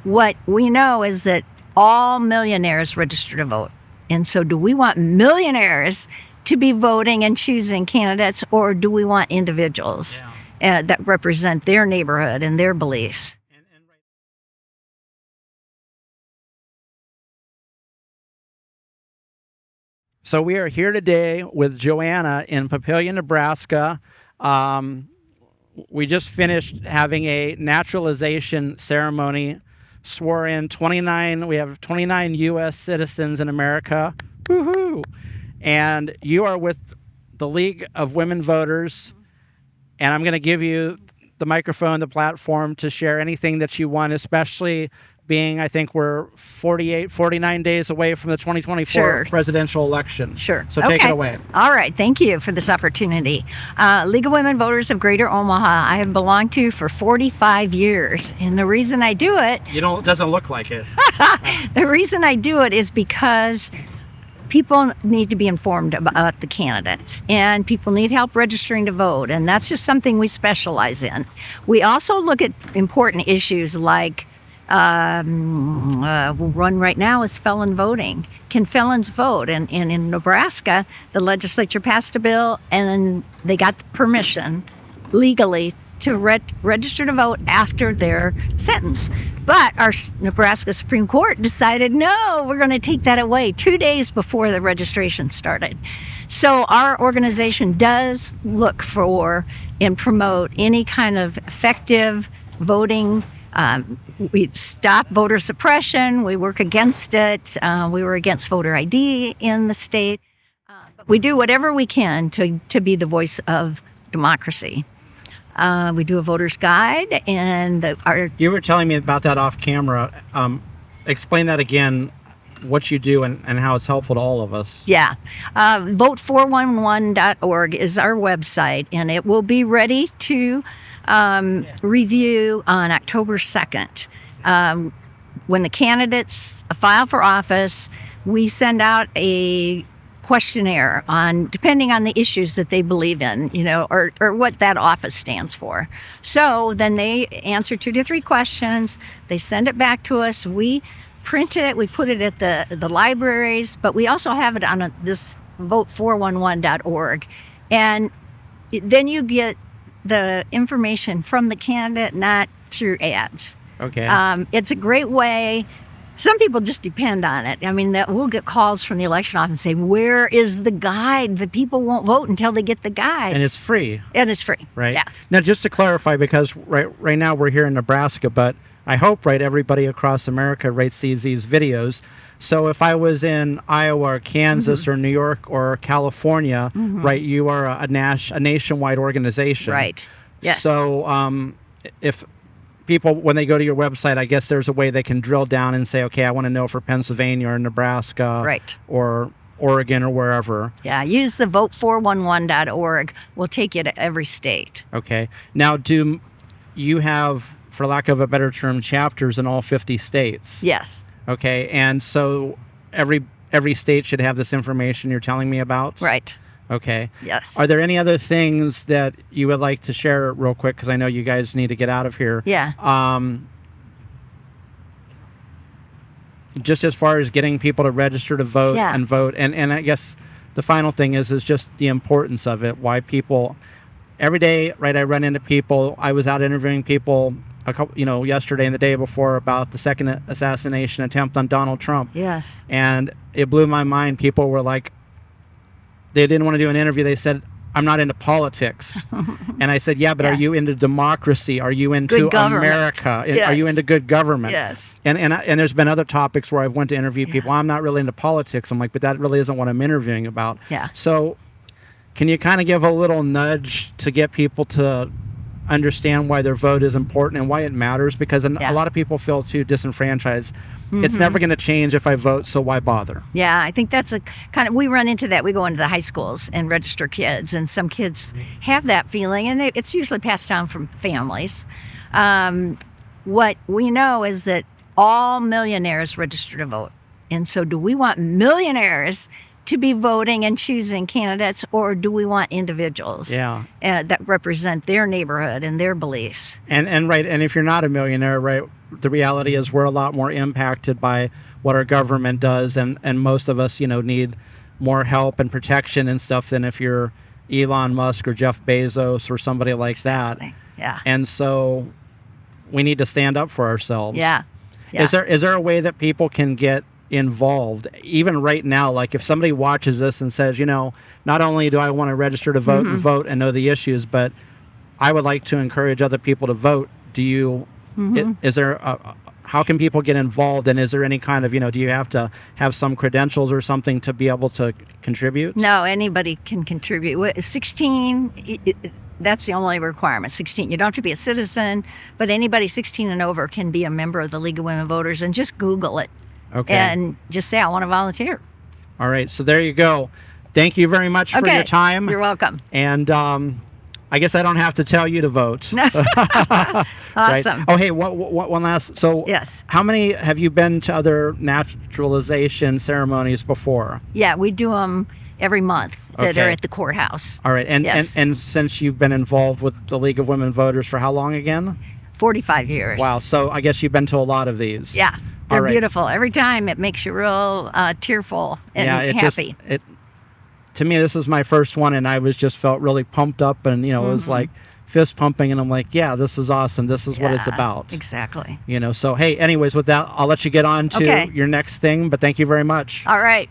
what we know is that all millionaires register to vote. And so do we want millionaires to be voting and choosing candidates, or do we want individuals that represent their neighborhood and their beliefs? So we are here today with Joanna in Papillion, Nebraska. We just finished having a naturalization ceremony, swore in 29, we have 29 U.S. citizens in America. Woohoo! And you are with the League of Women Voters, and I'm going to give you the microphone, the platform to share anything that you want, especially being, I think we're 49 days away from the 2024 presidential election. Sure. So take it away. All right. Thank you for this opportunity. League of Women Voters of Greater Omaha, I have belonged to for 45 years. And the reason I do it... It doesn't look like it. The reason I do it is because people need to be informed about the candidates, and people need help registering to vote. And that's just something we specialize in. We also look at important issues like run right now is felon voting. Can felons vote? And in Nebraska, the legislature passed a bill, and they got the permission legally to register to vote after their sentence. But our Nebraska Supreme Court decided, no, we're going to take that away 2 days before the registration started. So our organization does look for and promote any kind of effective voting. We stop voter suppression. We work against it. We were against voter ID in the state. But we do whatever we can to be the voice of democracy. We do a voter's guide, and You were telling me about that off camera. Explain that again, what you do and how it's helpful to all of us. Yeah. Vote411.org is our website, and it will be ready to review on October 2nd. When the candidates file for office, we send out a questionnaire depending on the issues that they believe in, or what that office stands for. So then they answer 2 to 3 questions. They send it back to us. We print it. We put it at the libraries, but we also have it on this vote411.org. And then you get the information from the candidate, not through ads. Okay. It's a great way. Some people just depend on it. I mean, we'll get calls from the election office and say, where is the guide? The people won't vote until they get the guide. And it's free. And it's free. Right. Yeah. Now, just to clarify, because right now we're here in Nebraska, but I hope, everybody across America, sees these videos. So if I was in Iowa or Kansas or New York or California, you are a nationwide organization. Right. Yes. So if people, when they go to your website, I guess there's a way they can drill down and say, okay, I want to know for Pennsylvania or Nebraska or Oregon or wherever. Yeah, use the vote411.org. We'll take you to every state. Okay. Now, do you have, for lack of a better term, chapters in all 50 states? Yes. Okay, and so every state should have this information you're telling me about? Right. Okay. Yes. Are there any other things that you would like to share real quick? Because I know you guys need to get out of here. Yeah. Just as far as getting people to register to vote and vote. And I guess the final thing is just the importance of it. Why people, every day, I run into people. I was out interviewing people yesterday and the day before about the second assassination attempt on Donald Trump. Yes. And it blew my mind. People were like, they didn't want to do an interview. They said, I'm not into politics. And I said, yeah, but are you into democracy? Are you into America? Yes. Are you into good government? Yes. And there's been other topics where I've went to interview people. I'm not really into politics. I'm like, but that really isn't what I'm interviewing about. Yeah. So can you kind of give a little nudge to get people to understand why their vote is important and why it matters? Because a lot of people feel too disenfranchised. It's never going to change if I vote, so why bother? Yeah, I think that's we run into that. We go into the high schools and register kids, and some kids have that feeling, and it's usually passed down from families. What we know is that all millionaires register to vote. And so do we want millionaires to be voting and choosing candidates, or do we want individuals that represent their neighborhood and their beliefs? And if you're not a millionaire, the reality is we're a lot more impacted by what our government does, and most of us, need more help and protection and stuff than if you're Elon Musk or Jeff Bezos or somebody like that. Yeah. And so we need to stand up for ourselves. Yeah. Yeah. Is there a way that people can get involved, even right now? Like if somebody watches this and says, not only do I want to register to vote and vote and know the issues, but I would like to encourage other people to vote. Do you, is there, how can people get involved? And is there any kind of, do you have to have some credentials or something to be able to contribute? No, anybody can contribute. 16, that's the only requirement, 16. You don't have to be a citizen, but anybody 16 and over can be a member of the League of Women Voters, and just Google it. Okay. And just say, I want to volunteer. All right. So there you go. Thank you very much for your time. You're welcome. And I guess I don't have to tell you to vote. Awesome. Right? Oh, hey, one last. So yes. How many have you been to other naturalization ceremonies before? Yeah, we do them every month that Okay. are at the courthouse. All right. And, Yes. and since you've been involved with the League of Women Voters for how long again? 45 years. Wow. So I guess you've been to a lot of these. Yeah, they're All right. beautiful. Every time it makes you real tearful and happy. To me, this is my first one, and I just felt really pumped up, and it was like fist pumping, and I'm like, yeah, this is awesome. This is what it's about. Exactly. So hey, anyways, with that, I'll let you get on to your next thing, but thank you very much. All right.